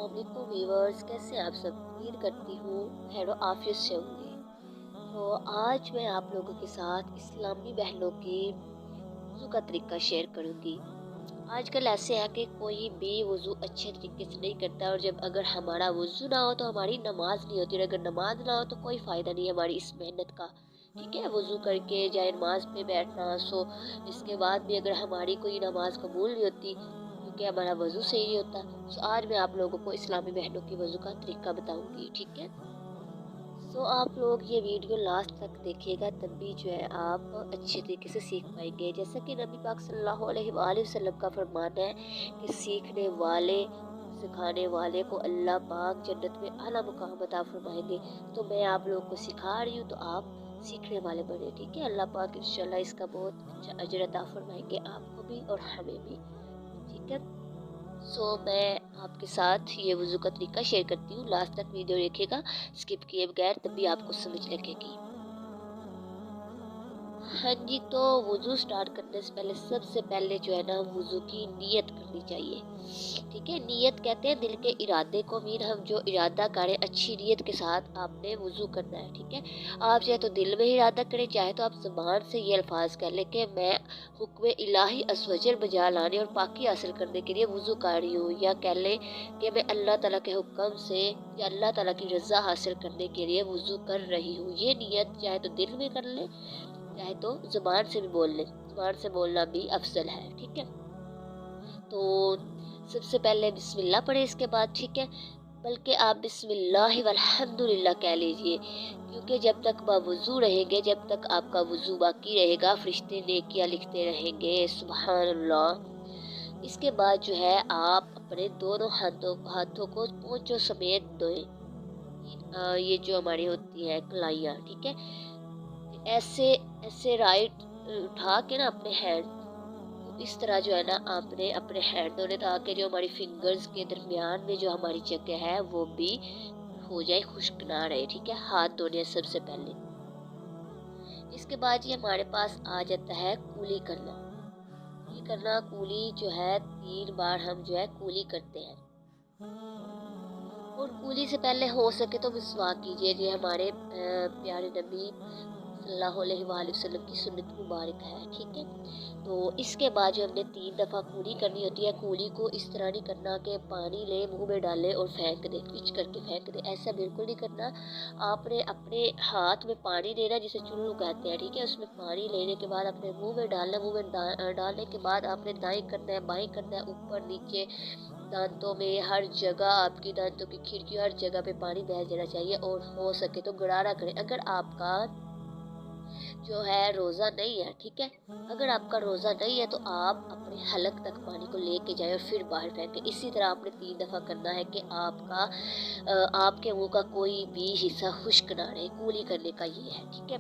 अस्सलाम वालेकुम व्यूअर्स, कैसे आप सब। उम्मीद करती हूँ खैर आफियत से होंगे। तो आज मैं आप लोगों के साथ इस्लामी बहनों के वज़ू का तरीका शेयर करूँगी। आजकल ऐसे है कि कोई भी वज़ू अच्छे तरीके से नहीं करता, और जब अगर हमारा वज़ू ना हो तो हमारी नमाज नहीं होती, और अगर नमाज ना हो तो कोई फ़ायदा नहीं है हमारी इस मेहनत का। ठीक है, वज़ू करके जाए नमाज पे बैठना, सो इसके बाद भी अगर हमारी कोई नमाज कबूल नहीं होती क्योंकि हमारा वज़ू सही नहीं होता। सो आज मैं आप लोगों को इस्लामी बहनों की वज़ू का तरीका बताऊंगी। ठीक है, सो आप लोग ये वीडियो लास्ट तक देखिएगा, तब भी जो है आप अच्छे तरीके से सीख पाएंगे। जैसा कि नबी पाक सल्लल्लाहु अलैहि वसल्लम का फरमान है कि सीखने वाले सिखाने वाले को अल्लाह पाक जन्नत में आला मुकाम अता फरमाएंगे। तो मैं आप लोगों को सिखा रही हूँ, तो आप सीखने वाले बने। ठीक है, अल्लाह पाक इंशाल्लाह इसका बहुत अच्छा अजर अता फरमाएंगे आपको भी और हमें भी। ठीक है, सो मैं आपके साथ ये वज़ू का तरीका शेयर करती हूँ। लास्ट तक वीडियो देखिएगा, स्किप किए बगैर, तभी आपको समझ लगेगी। हाँ जी, तो वज़ू स्टार्ट करने से पहले सबसे पहले जो है ना, वज़ू की नीयत करनी चाहिए। ठीक है, नीयत कहते हैं दिल के इरादे को। मीन हम जो इरादा करें अच्छी नीयत के साथ आपने वज़ू करना है। ठीक है, आप चाहे तो दिल में इरादा करें, चाहे तो आप ज़बान से ये अल्फाज कह लें कि मैं हुक्म इलाही अस्वजल बजा लाने और पाकी हासिल करने के लिए वज़ू कर रही हूँ, या कह लें कि मैं अल्लाह ताला के हुक्म से या अल्लाह ताला की रज़ा हासिल करने के लिए वज़ू कर रही हूँ। ये नीयत चाहे तो दिल में कर लें, चाहे तो ज़ुबान से भी बोल ले। ज़ुबान से बोलना भी अफजल है। ठीक है, तो सबसे पहले बिस्मिल्लाह पढ़े इसके बाद। ठीक है, बल्कि आप बिस्मिल्लाह वल्हम्दुलिल्लाह कह लीजिए, क्योंकि जब तक बावुज़ू रहेंगे, जब तक आपका वज़ू बाकी रहेगा, फरिश्ते नेकियां लिखते रहेंगे। सुभान अल्लाह। इसके बाद जो है आप अपने दोनों हाथों को पोंछों समेत धोएं। ये जो हमारी होती है कलाइयाँ। ठीक है, ऐसे ऐसे राइट उठा के ना अपने हैंड, तो इस तरह जो है ना आपने अपने हैंड धोने, ताकि जो हमारी फिंगर्स के दरमियान में जो हमारी जगह है वो भी हो जाए, खुश्क ना रहे। ठीक है, हाथ धोने सबसे पहले। इसके बाद ये हमारे पास आ जाता है कूली करना। ये करना कूली जो है 3 बार हम जो है कूली करते हैं। और कूली से पहले हो सके तो मिसवाक कीजिए, ये हमारे प्यारे नबी सल्लल्लाहु अलैहि वसल्लम की सुन्नत मुबारक है। ठीक है, तो इसके बाद जो हमने 3 दफ़ा कूली करनी होती है, कूली को इस तरह नहीं करना कि पानी ले मुंह में डाले और फेंक दे, पिच करके फेंक दे, ऐसा बिल्कुल नहीं करना। आपने अपने हाथ में पानी लेना, जिसे चुल्लू कहते हैं। ठीक है, उसमें पानी लेने के बाद अपने मुंह में डालना, मुंह में डालने के बाद आपने दाएं करना है, बाएं करना है, ऊपर नीचे दांतों में, हर जगह आपकी दांतों की खिड़की, हर जगह पे पानी बह जाना चाहिए। और हो सके तो गरारा करें। अगर आपका जो है रोज़ा नहीं है, ठीक है, अगर आपका रोज़ा नहीं है तो आप अपने हलक तक पानी को लेके जाए और फिर बाहर फेंकें। इसी तरह आपने 3 दफ़ा करना है कि आपके मुंह का कोई भी हिस्सा खुश्क ना रहे। कूली करने का ये है। ठीक है,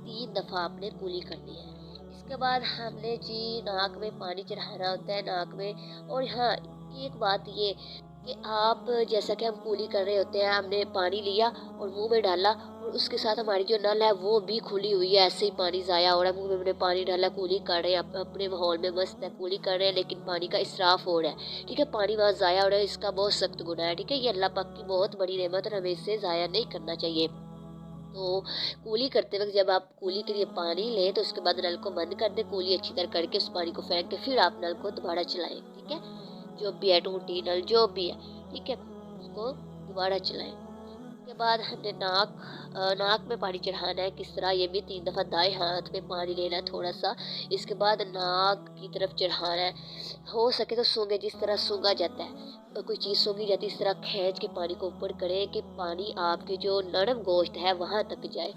3 दफ़ा आपने कूली करनी है। इसके बाद हमने जी नाक में पानी चढ़ाना होता है, नाक में। और हाँ, एक बात ये कि आप जैसा कि हम कूली कर रहे होते हैं, हमने पानी लिया और मुंह में डाला, और उसके साथ हमारी जो नल है वो भी खुली हुई है, ऐसे ही पानी ज़ाया हो रहा है। मुंह में हमने पानी डाला, कूली कर रहे हैं, अपने माहौल में मस्त है, कूली कर रहे हैं, लेकिन पानी का इसराफ हो रहा है। ठीक है, पानी वहाँ ज़ाया हो रहा है, इसका बहुत सख्त गुनाह है। ठीक है, ये अल्लाह पाक की बहुत बड़ी नेमत है, हमें इससे ज़ाया नहीं करना चाहिए। तो कूली करते वक्त जब आप कूली के लिए पानी लें, तो उसके बाद नल को बंद कर दें, कूली अच्छी तरह करके उस पानी को फेंक के फिर आप नल को दोबारा चलाएं। ठीक है, जो भी है टूटी नल जो भी है, ठीक है, उसको दोबारा चलाएं। उसके बाद हमने नाक में पानी चढ़ाना है। किस तरह, ये भी 3 दफ़ा दाएं हाथ में पानी लेना है थोड़ा सा। इसके बाद नाक की तरफ चढ़ाना है। हो सके तो सूंघे, जिस तरह सूंघा जाता है, कोई चीज़ सूंघी जाती है, इस तरह खींच के पानी को ऊपर करें कि पानी आपके जो नरम गोश्त है वहाँ तक जाए।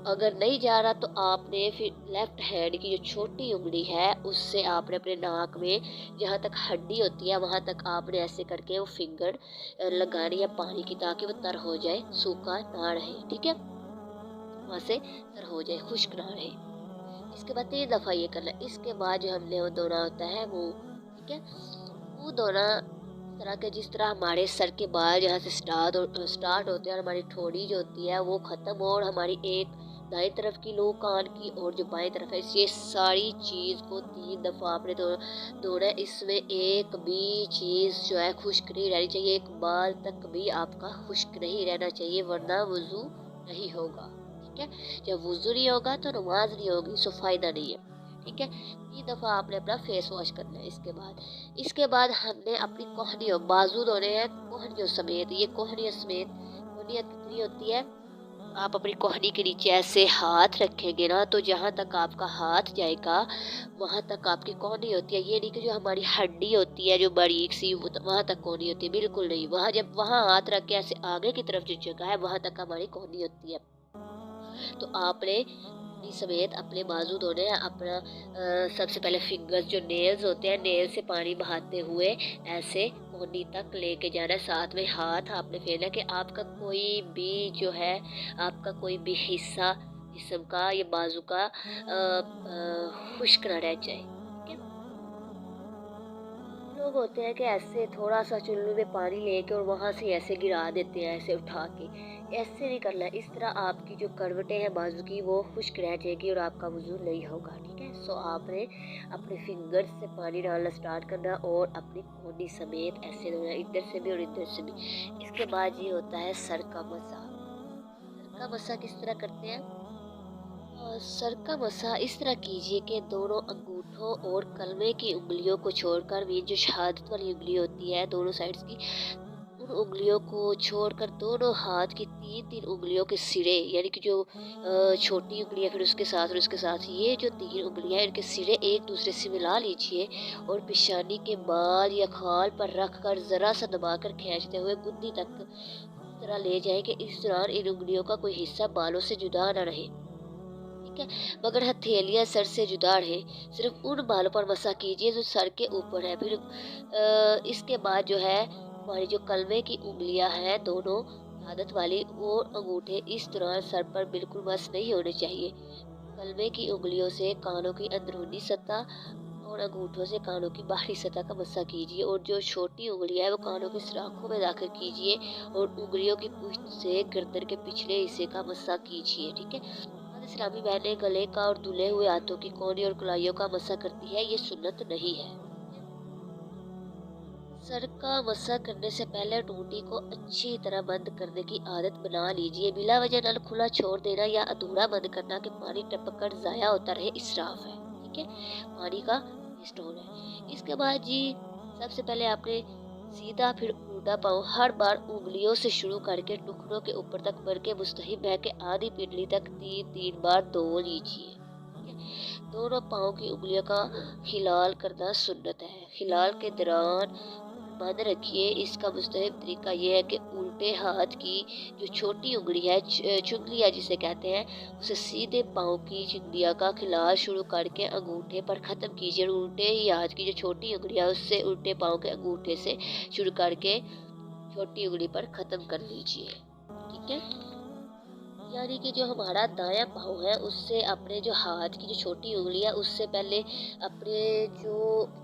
अगर नहीं जा रहा तो आपने फिर लेफ्ट हैंड की जो छोटी उंगली है उससे आपने अपने नाक में, जहाँ तक हड्डी होती है वहाँ तक आपने ऐसे करके वो फिंगर लगानी है पानी की, ताकि वो तर हो जाए, सूखा ना रहे। ठीक है, वहाँ से तर हो जाए, खुश्क ना रहे। इसके बाद 3 दफ़ा ये करना। इसके बाद जो हमने वो धोना होता है वो, ठीक है, वो धोना तरह के, जिस तरह हमारे सर के बाल जहाँ से स्टार्ट होते हैं और हमारी ठोड़ी जो होती है वो ख़त्म हो, और हमारी एक दाएं तरफ की लो कान की और जो बाएं तरफ है, ये सारी चीज़ को 3 दफ़ा आपने धोना है। इसमें एक भी चीज़ जो है खुश्क नहीं रहनी चाहिए, एक बाल तक भी आपका खुश्क नहीं रहना चाहिए, वरना वज़ू नहीं होगा। ठीक है, जब वज़ू नहीं होगा तो नमाज नहीं होगी, सो फ़ायदा नहीं है। ठीक है, 3 दफ़ा आपने अपना फेस वॉश करना है। इसके बाद हमने अपनी कोहनियों, बाजू धोने हैं कोहनियों समेत। ये कोहनियों समेत, कोहनियाँ कितनी होती है, आप अपनी कोहनी के नीचे ऐसे हाथ रखेंगे ना, तो जहाँ तक आपका हाथ जाएगा वहाँ तक आपकी कोहनी होती है। ये नहीं कि जो हमारी हड्डी होती है जो बारीक सी वहाँ तक कोहनी होती है, बिल्कुल नहीं। वहाँ जब वहाँ हाथ रख के ऐसे आगे की तरफ जो जगह है वहाँ तक हमारी कोहनी होती है। तो आपने समेत अपने बाजू धोने हैं। अपना सबसे पहले फिंगर्स, जो नेल्स होते हैं, नेल से पानी बहाते हुए ऐसे कोहनी तक लेके जाना है। साथ में हाथ आपने फेरना कि आपका कोई भी जो है, आपका कोई भी हिस्सा जिस्म का या बाजू का खुश्क ना रह जाए। ठीक है, लोग होते हैं कि ऐसे थोड़ा सा चुल्लू में पानी लेके और वहाँ से ऐसे गिरा देते हैं, ऐसे उठा के। ऐसे नहीं करना है। इस तरह आपकी जो करवटें हैं बाजू की वो खुश्क रह जाएगी और आपका वज़ू नहीं होगा। ठीक है, सो आपने अपने फिंगर्स से पानी डालना स्टार्ट करना और अपनी कोहनी समेत ऐसे धोना, इधर से भी और इधर से भी। इसके बाद ये होता है सर का मसा। सर का मसा किस तरह करते हैं? सर का मसा इस तरह कीजिए कि दोनों अंगूठों और कलमे की उंगलियों को छोड़कर, भी जो शहादत वाली उंगली होती है दोनों साइड्स की, उन उंगलियों को छोड़कर दोनों हाथ की 3-3 उंगलियों के सिरे, यानी कि जो छोटी उंगली है फिर उसके साथ और उसके साथ ये जो 3 उंगलियां हैं, इनके सिरे एक दूसरे से मिला लीजिए और पेशानी के बाल या खाल पर रख कर ज़रा सा दबाकर खींचते हुए गुद्दी तक इस तरह ले जाए कि इस दौरान इन उंगलियों का कोई हिस्सा बालों से जुदा न रहे। ठीक है, मगर हथेलियां सर से जुदा रहे। सिर्फ उन बालों पर मसा कीजिए जो सर के ऊपर है। फिर इसके बाद जो है हमारी जो कलमे की उंगलियां हैं दोनों आदत वाली, वो अंगूठे इस दौरान सर पर बिल्कुल मस नहीं होने चाहिए। कलमे की उंगलियों से कानों की अंदरूनी सतह और अंगूठों से कानों की बाहरी सतह का मसा कीजिए और जो छोटी उंगलियां है वो कानों के सुराखों में दाखिल कीजिए और उंगलियों की पुष्ट से गर्दन के पिछले हिस्से का मसा कीजिए। ठीक है, इस्लामी बहनें गले का और धुले हुए हाथों की कोहनी और कलाइयों का मसा करती है, ये सुन्नत नहीं है। सर का मसा करने से पहले टूटी को अच्छी तरह बंद करने की आदत बना लीजिए। बिला वजह नल खुला छोड़ देना या अधूरा बंद करना कि पानी टपक कर ज़ाया होता रहे, इसराफ है। ठीक है, पानी का वेस्ट हो रहा है। इसके बाद जी सबसे पहले आपने सीधा फिर उल्टा पाँव हर बार उंगलियों से शुरू करके टुकड़ों के ऊपर तक भर के मुस्तहिब है कि आधी पिंडली तक 3-3 बार धो लीजिए। ठीक है? दोनों पाँव की उंगलियों का हिलाल करना सुन्नत है। हिलाल के दौरान बंद रखिए। इसका मुस्तहब तरीका ये है कि उल्टे हाथ की जो छोटी उंगली है, चुंगलिया जिसे कहते हैं, उसे सीधे पाँव की चिंगलिया का खिलाल शुरू करके अंगूठे पर ख़त्म कीजिए। उल्टे ही हाथ की जो छोटी उंगली है उससे उल्टे पाँव के अंगूठे से शुरू करके छोटी उंगली पर ख़त्म कर लीजिए। ठीक है, यानी कि जो हमारा दायां पाँव है उससे अपने जो हाथ की जो छोटी उंगली है उससे पहले अपने जो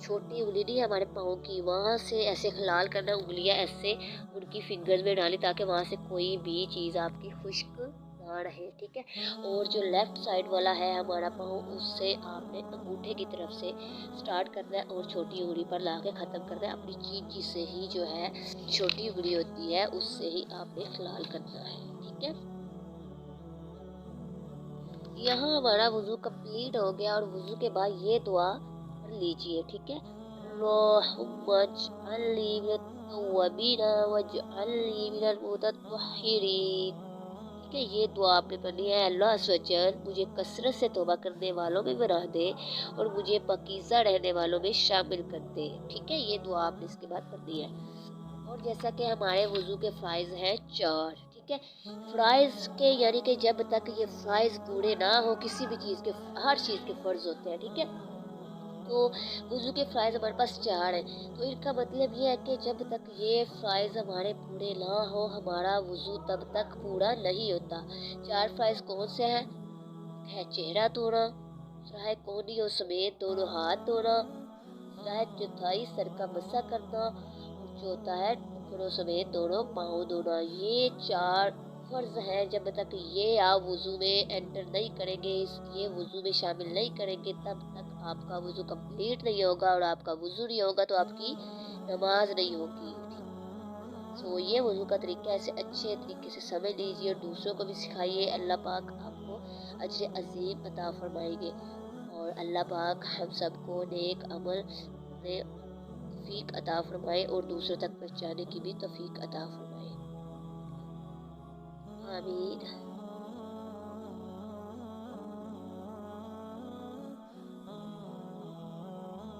छोटी उंगली नहीं है हमारे पाँव की, वहाँ से ऐसे खलाल करना, उंगलियां ऐसे उनकी फिंगर्स में डाली ताकि वहाँ से कोई भी चीज़ आपकी खुश्क ना रहे। ठीक है, और जो लेफ्ट साइड वाला है हमारा पाँव, उससे आपने अंगूठे की तरफ से स्टार्ट करना है और छोटी उंगली पर ला के ख़त्म करना है। अपनी चींटी से ही जो है छोटी उंगली होती है उससे ही आपने खलाल करना है। ठीक है, यहाँ हमारा वज़ू कंप्लीट हो गया और वज़ू के बाद ये दुआ कर लीजिए। ठीक है, अल्लाहुम्मा इज्अलनी मिनत तव्वाबीना वज्अलनी मिनल मुतत्तहिरीन। ठीक है, ये दुआ आपने पढ़नी है। अल्लाह अज़्ज़ व जल मुझे कसरत से तौबा करने वालों में बना दे और मुझे पाकीज़ा रहने वालों में शामिल कर दे। ठीक है, ये दुआ आपने इसके बाद पढ़नी है। और जैसा कि हमारे वज़ू के फ़राइज़ हैं 4। ठीक है, फ़राइज़ के यानी कि जब तक ये फ़राइज़ पूरे ना हो, किसी भी चीज़ के, हर चीज़ के फ़र्ज़ होते हैं। ठीक है, तो वज़ू के फ़राइज़ हमारे पास 4 हैं। तो इनका मतलब ये है कि जब तक ये फ़राइज़ हमारे पूरे ना हो, हमारा वज़ू तब तक पूरा नहीं होता। 4 फ़राइज़ कौन से हैं? है चेहरा धोना, दूसरा है कोहनियों समेत दोनों हाथ धोना, तीसरा है चौथाई सर का मसा करना और चौथा है टुकड़ों समेत दोनों पाँव धोना। ये 4 فرض ہے جب تک یہ آپ وضو میں انٹر نہیں کریں گے، یہ وضو میں شامل نہیں کریں گے، تب تک آپ کا وضو کمپلیٹ نہیں ہوگا، اور آپ کا وضو نہیں ہوگا تو آپ کی نماز نہیں ہوگی۔ سو یہ وضو کا طریقہ ایسے اچھے طریقے سے سمجھ لیجیے اور دوسروں کو بھی سکھائیے، اللہ پاک آپ کو اجر عظیم عطا فرمائیں گے، اور اللہ پاک ہم سب کو نیک عمل میں توفیق عطا فرمائے اور دوسروں تک پہنچانے کی بھی توفیق عطا فرمائے، آمین۔